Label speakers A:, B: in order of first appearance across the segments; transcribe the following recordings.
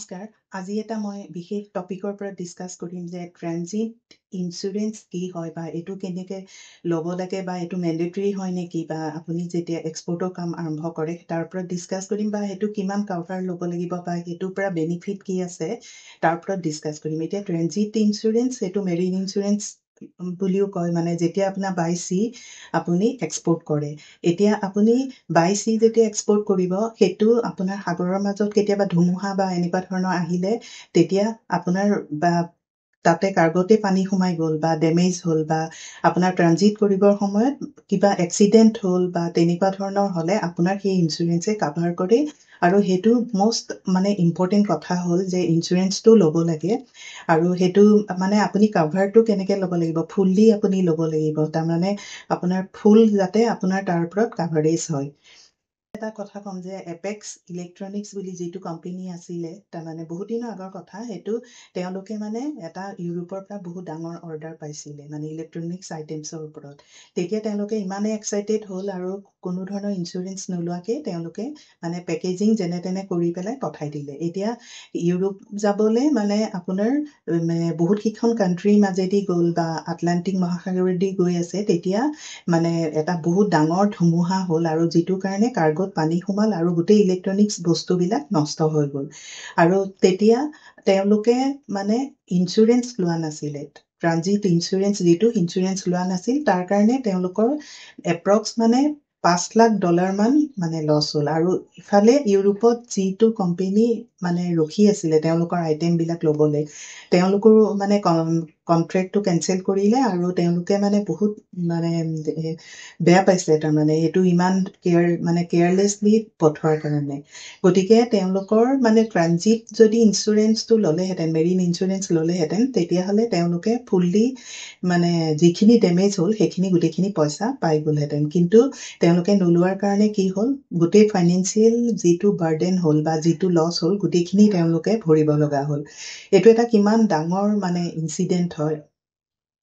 A: নমস্কাৰ আজি এটা মই বিশেষ টপিকৰ পৰা ডিসকাস কৰিম যে ট্ৰানজিট ইন্স্যুৰেন্স কি হয় বা এটো কেনেকে ল'ব লাগে বা এটো ম্যান্ডেটৰী হয় নেকি বা আপুনি যেতিয়া এক্সপোৰ্টৰ কাম আৰম্ভ কৰে তাৰ পৰা ডিসকাস কৰিম বা এটো কিমান কভাৰ ল'ব লাগিব বা এটোৰ পৰা বেনিফিট কি আছে তাৰ পৰা ডিসকাস কৰিম এতিয়া ট্ৰানজিট ইন্স্যুৰেন্স এটো মেৰিন ইন্স্যুৰেন্স বুলিও কয় মানে যেতিয়া আপোনাৰ বাই সি আপুনি এক্সপোৰ্ট কৰে এতিয়া আপুনি বাই সি যেতিয়া এক্সপোৰ্ট কৰিব হেতু আপোনাৰ সাগৰৰ মাজত কেতিয়াবা ধুমুহা বা এনেকুৱা ধৰণৰ আহিলে তেতিয়া আপোনাৰ বা তাতে কাৰ্গোতে পানী সোমাই গ'ল বা ড্যামেজ হ'ল বা আপোনাৰ ট্ৰানজিট কৰিবৰ সময়ত কিবা এক্সিডেন্ট হ'ল বা তেনেকুৱা ধৰণৰ হলে আপোনাৰ সেই ইন্স্যুৰেন্সে কভাৰ কৰে আৰু হেতু মোস্ট মানে ইম্পৰ্টেন্ট কথা হ'ল যে ইন্স্যুৰেন্সটো ল'ব লাগে আৰু হেতু মানে আপুনি কভাৰটো কেনেকে ল'ব লাগিব ফুললি আপুনি ল'ব লাগিব তাৰ মানে আপোনাৰ ফুল যাতে আপোনাৰ তাৰ ওপৰত কভাৰেজ হয় এটা কথা কম যে এপেক্স ইলেক্ট্ৰনিক্স বুলি যেটো কোম্পানী আছিল তাৰ মানে বহুত দিনৰ আগৰ কথা হেতু তেওঁলোকে মানে এটা ইউৰোপৰ পৰা বহুত ডাঙৰ অৰ্ডাৰ পাইছিলে মানে ইলেক্ট্ৰনিক্স আইটেমছৰ ওপৰত তেতিয়া তেওঁলোকে ইমানে এক্সাইটেড হ'ল আৰু কোনো ধৰণৰ ইন্স্যুৰেন্স নলোৱাকে তেওঁলোকে মানে পেকেজিং যেনে তেনে কৰি পেলাই পঠাই দিলে এতিয়া ইউৰোপ যাবলে মানে আপোনাৰ বহুত কিখন কান্ট্ৰিৰ মাজেদি গ'ল বা আটলান্টিক মহাসাগৰেদি গৈ আছে তেতিয়া মানে এটা বহুত ডাঙৰ ধুমুহা হ'ল আৰু যেটো কাৰণে কাৰ্গোত পানী সোমাল আৰু গোটেই ইলেক্ট্ৰনিক্স বস্তুবিলাক নষ্ট হৈ গ'ল আৰু তেতিয়া তেওঁলোকে মানে ইন্স্যুৰেন্স লোৱা নাছিলে ট্ৰানজিট ইন্স্যুৰেন্স যেটো ইন্স্যুৰেন্স লোৱা নাছিল তাৰ কাৰণে তেওঁলোকৰ এপ্ৰক্স মানে $5 লাখ মান মানে লছ হ'ল আৰু ইফালে ইউৰোপত যেটো কোম্পানী মানে ৰখি আছিল তেওঁলোকৰ আইটেম বিলাক ল'বলে তেওঁলোকৰ মানে কন্ট্ৰাক্টটো কেনসেল কৰিলে আৰু তেওঁলোকে মানে বহুত মানে বেয়া পাইছে তাৰ মানে এটো ইমান কেয়াৰলেছলি পঠোৱাৰ কাৰণে গতিকে তেওঁলোকৰ মানে ট্ৰানজিট যদি ইন্স্যুৰেন্সটো ল'লেহেঁতেন মেৰিন ইন্স্যুৰেন্স ল'লেহেঁতেন তেতিয়া হলে তেওঁলোকে ফুললি মানে যিখিনি ড্যামেজ হ'ল সেইখিনি গোটেইখিনি পইচা পাই গ'লহেঁতেন কিন্তু তেওঁলোকে নলোৱাৰ কাৰণে কি হ'ল গোটেই ফাইনান্সিয়েল যেটো বাৰ্ডেন হ'ল বা যেটো লছ হ'ল গোটেইখিনি তেওঁলোকে ভৰিব লগা হ'ল এটো এটা কিমান ডাঙৰ মানে ইনসিডেন্ট হয়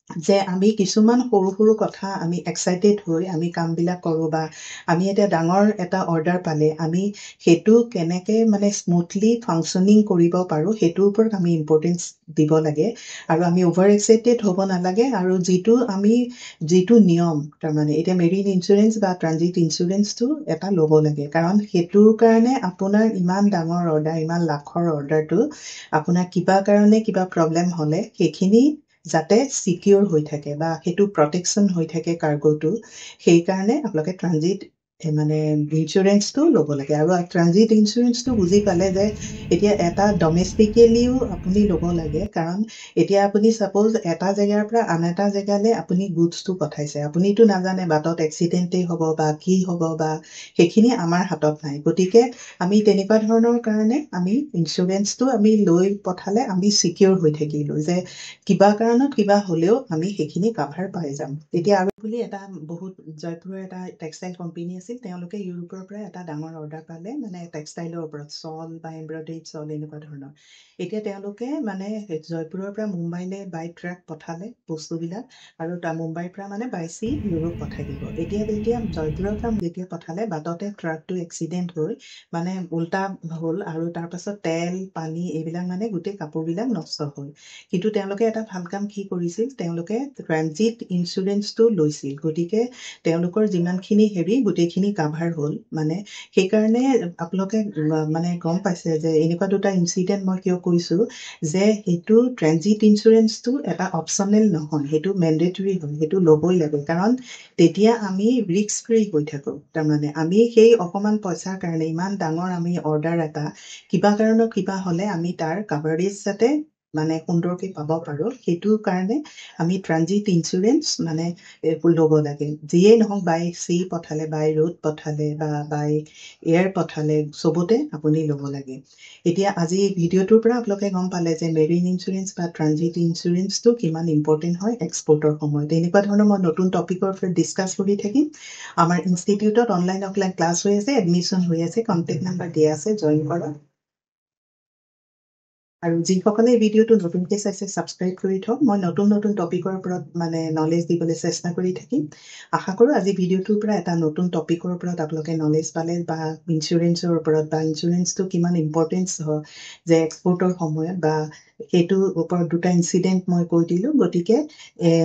A: যে আমি কিছুমান সৰু সৰু কথা আমি এক্সাইটেড হৈ আমি কামবিলাক কৰো বা আমি এটা ডাঙৰ এটা অৰ্ডাৰ পালে আমি হেতু কেনেকে মানে স্মুথলি ফাংশনিং কৰিব পাৰো হেতুৰ ওপৰত আমি ইম্পৰ্টেন্স দিব লাগে আৰু আমি ওভাৰ এক্সাইটেড হ'ব নালাগে আৰু যেটো নিয়ম তাৰ মানে এটা মেৰিন ইন্স্যুৰেন্স বা ট্ৰানজিট ইন্স্যুৰেন্সটো এটা ল'ব লাগে কাৰণ হেতুৰ কাৰণে আপোনাৰ ইমান ডাঙৰ অৰ্ডাৰ ইমান লাখৰ অৰ্ডাৰটো আপোনাৰ কিবা কাৰণে কিবা প্ৰবলেম হলে সেইখিনি যাতে সিকিউৰ হৈ থাকে বা হেতু প্ৰটেকশন হৈ থাকে কাৰ্গোটো সেই কাৰণে আপোনালোকে ট্ৰানজিট মানে ইন্স্যুৰেন্সটো ল'ব লাগে আৰু ট্ৰানজিট ইন্স্যুৰেন্সটো বুজি পালে যে এতিয়া এটা ডমেষ্টিকেলিও আপুনি ল'ব লাগে কাৰণ এতিয়া আপুনি সাপোজ এটা জায়গাৰ পৰা আন এটা জায়গালে আপুনি গুডছটো পঠাইছে আপুনিটো নাজানে বাটত এক্সিডেন্টে হ'ব বা কি হ'ব বা সেইখিনি আমাৰ হাতত নাই গতিকে আমি তেনেকুৱা ধৰণৰ কাৰণে আমি ইন্স্যুৰেন্সটো আমি লৈ পঠালে আমি সিকিউৰ হৈ থাকিলো যে কিবা কাৰণত কিবা হলেও আমি সেইখিনি কভাৰ পাই যাম এতিয়া আৰু বুলি এটা বহুত জয়পুৰৰ এটা টেক্সটাইল কোম্পানী আছিল তেওঁলোকে ইউৰোপৰ পৰা এটা ডাঙৰ অৰ্ডাৰ পালে মানে টেক্সটাইলৰ ওপৰত সল বা এমব্ৰয়ডাৰী সল এনেকুৱা ধৰণৰ এতিয়া তেওঁলোকে মানে জয়পুৰৰ পৰা মুম্বাইলে বাই ট্ৰাক পঠালে বস্তুবিলাক আৰু মুম্বাইৰ পৰা মানে বাই সি ইউৰোপ পঠাই দিব এতিয়া জয়পুৰৰ পৰা যেতিয়া পঠালে বাটতে ট্ৰাকটো এক্সিডেন্ট হৈ মানে উল্টা হ'ল আৰু তাৰ পাছত তেল পানী এইবিলাক মানে গোটেই কাপোৰবিলাক নষ্ট হ'ল কিন্তু তেওঁলোকে এটা ভাল কাম কি কৰিছিল তেওঁলোকে ট্ৰানজিট ইন্স্যুৰেন্সটো লৈছিল গতিকে তেওঁলোকৰ যিমানখিনি হেৰি গোটেইখিনি কভাৰ হ'ল মানে সেই কাৰণে আপোনালোকে মানে গম পাইছে যে এনেকুৱা দুটা ইনসিডেন্ট মই কিয় কৈছো যে হেতু ট্ৰানজিট ইন্স্যুৰেন্সটো এটা অপচনেল নহয় হেতু ম্যান্ডেটৰী হয় হেতু ল'বই লাগে কাৰণ তেতিয়া আমি ৰিস্ক ফ্ৰী হৈ থাকো তাৰ মানে আমি সেই অকমান পইচাৰ কাৰণে ইমান ডাঙৰ আমি অৰ্ডাৰ এটা কিবা কাৰণত কিবা হলে আমি তাৰ কভাৰেজ যাতে মানে সুন্দৰকে পাব পাৰো হেতু কাৰণে আমি ট্ৰানজিট ইন্স্যুৰেন্স মানে ল'ব লাগে যিয়ে নহওক বাই সি পঠালে বাই ৰোড পঠালে বা বাই এয়াৰ পঠালে সবতে আপুনি ল'ব লাগে এতিয়া আজি ভিডিঅ'টোৰ পৰা আপোনালোকে গম পালে যে মেৰিন ইন্স্যুৰেন্স বা ট্ৰানজিট ইন্স্যুৰেন্সটো কিমান ইম্পৰ্টেন্ট হয় এক্সপোৰ্টৰ সময়ত এনেকুৱা ধৰণৰ মই নতুন টপিকৰ ওপৰত ডিসকাস কৰি থাকিম আমাৰ ইনষ্টিটিউটত অনলাইন অফলাইন ক্লাছ হৈ আছে এডমিশন হৈ আছে কন্টেক্ট নাম্বাৰ দিয়া আছে জয়েন কৰক আৰু যিসকলে এই ভিডিঅ'টো নতুনকৈ চাইছে ছাবস্ক্ৰাইব কৰি থওক মই নতুন নতুন টপিকৰ ওপৰত মানে নলেজ দিবলৈ চেষ্টা কৰি থাকিম আশা কৰোঁ আজি ভিডিঅ'টোৰ পৰা এটা নতুন টপিকৰ ওপৰত আপোনালোকে নলেজ পালে বা ইঞ্চুৰেঞ্চৰ ওপৰত বা ইঞ্চুৰেঞ্চটো কিমান ইম্পৰ্টেঞ্চ হয় যে এক্সপৰ্টৰ সময়ত বা সেইটোৰ ওপৰত দুটা ইনচিডেণ্ট মই কৈ দিলোঁ গতিকে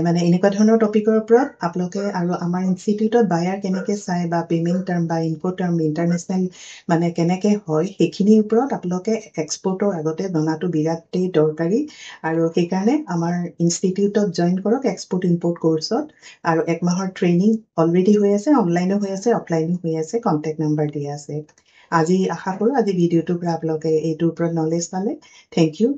A: মানে এনেকুৱা ধৰণৰ টপিকৰ ওপৰত আপোনালোকে আৰু আমাৰ ইনষ্টিটিউটত বায়াৰ কেনেকৈ চায় বা পে'মেণ্ট টাৰ্ম বা ইনকো টাৰ্ম ইণ্টাৰনেশ্যনেল মানে কেনেকৈ হয় সেইখিনিৰ ওপৰত আপোনালোকে এক্সপৰ্টৰ আগতে জনাটো বিৰাটেই দৰকাৰী আৰু সেইকাৰণে আমাৰ ইনষ্টিটিউটত জইন কৰক এক্সপৰ্ট ইম্পৰ্ট কৰ্চত আৰু 1 মাহৰ ট্ৰেইনিং অলৰেডি হৈ আছে অনলাইনো হৈ আছে অফলাইনো হৈ আছে কণ্টেক্ট নাম্বাৰ দিয়া আছে আজি আশা কৰোঁ আজি ভিডিঅ'টোৰ পৰা আপোনালোকে এইটোৰ ওপৰত নলেজ পালে থেংক ইউ